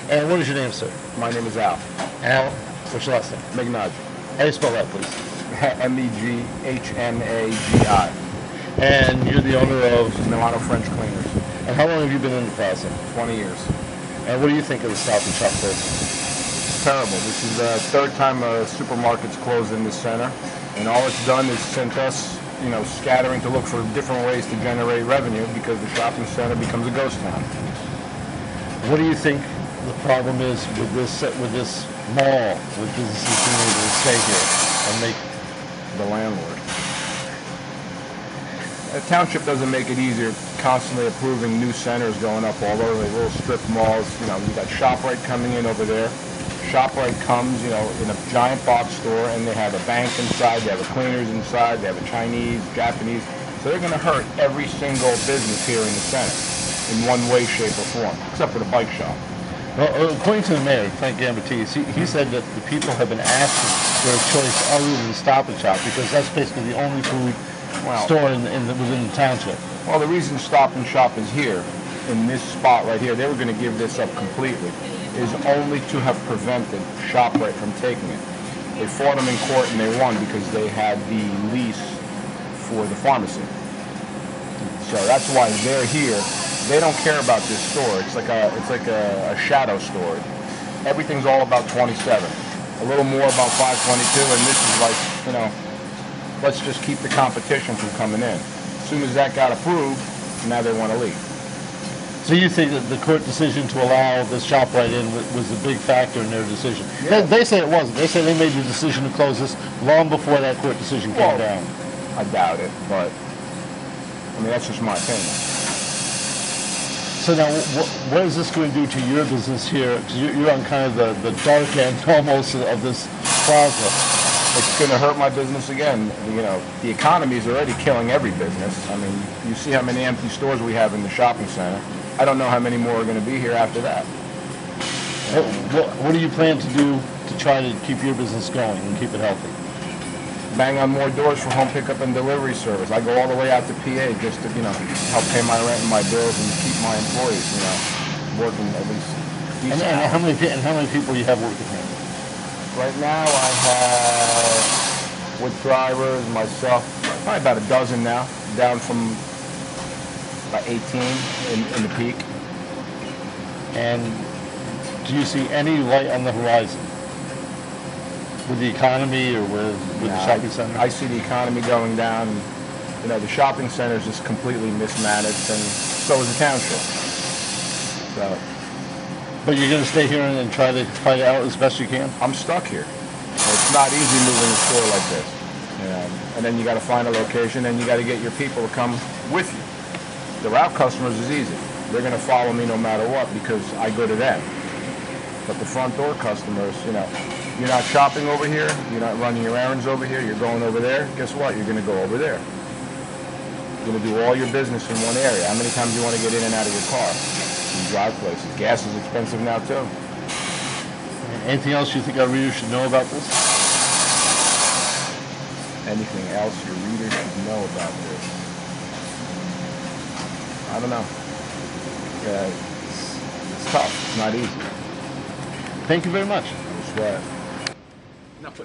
And what is your name, sir? My name is Al. Al, what's your last name? Megnagi. How do you spell that, please? M-E-G-H-N-A-G-I. And you're the owner of? Milano French Cleaners. And how long have you been in the plaza? 20 years. And what do you think of the Stop and Shop business? It's terrible. This is the third time a supermarket's closed in this center, and all it's done is sent us, scattering to look for different ways to generate revenue because the shopping center becomes a ghost town. What do you think the problem is with this mall, with businesses being able to stay here and make? The landlord. The township doesn't make it easier, constantly approving new centers going up all over, the little strip malls. You got ShopRite coming in over there. ShopRite comes, in a giant box store, and they have a bank inside, they have a cleaners inside, they have a Chinese, Japanese. So they're going to hurt every single business here in the center in one way, shape, or form, except for the bike shop. Well, according to the mayor, Frank Gambatis, he said that the people have been asking for a choice other than Stop and Shop because that's basically the only food store within the township. Well, the reason Stop and Shop is here, in this spot right here, they were going to give this up completely, is only to have prevented ShopRite from taking it. They fought them in court and they won because they had the lease for the pharmacy. So that's why they're here. They don't care about this store. It's like a shadow store. Everything's all about 27. A little more about 522, and this is like, let's just keep the competition from coming in. As soon as that got approved, now they want to leave. So you think that the court decision to allow this ShopRite in was a big factor in their decision? Yeah. They say it wasn't. They say they made the decision to close this long before that court decision came down. I doubt it, but that's just my opinion. So now, what is this going to do to your business here? Because you're on kind of the dark end almost of this plaza. It's going to hurt my business again. The economy is already killing every business. You see how many empty stores we have in the shopping center. I don't know how many more are going to be here after that. What do you plan to do to try to keep your business going and keep it healthy? Bang on more doors for home pickup and delivery service. I go all the way out to PA just to, help pay my rent and my bills and keep my employees, working at least decent hours. And how many people you have working here? Right now I have, with drivers, myself, probably about a dozen now, down from about 18 in the peak. And do you see any light on the horizon with the economy or with the shopping center? I see the economy going down. The shopping center is just completely mismanaged, and so is the township. So. But you're going to stay here and try to fight it out as best you can? I'm stuck here. It's not easy moving a store like this. And then you got to find a location, and you got to get your people to come with you. The route customers is easy. They're going to follow me no matter what because I go to them. But the front door customers, you're not shopping over here, you're not running your errands over here, you're going over there. Guess what? You're going to go over there. You're going to do all your business in one area. How many times do you want to get in and out of your car? You drive places. Gas is expensive now too. Anything else you think our readers should know about this? Anything else your readers should know about this? I don't know. It's tough. It's not easy. Thank you very much. No sweat.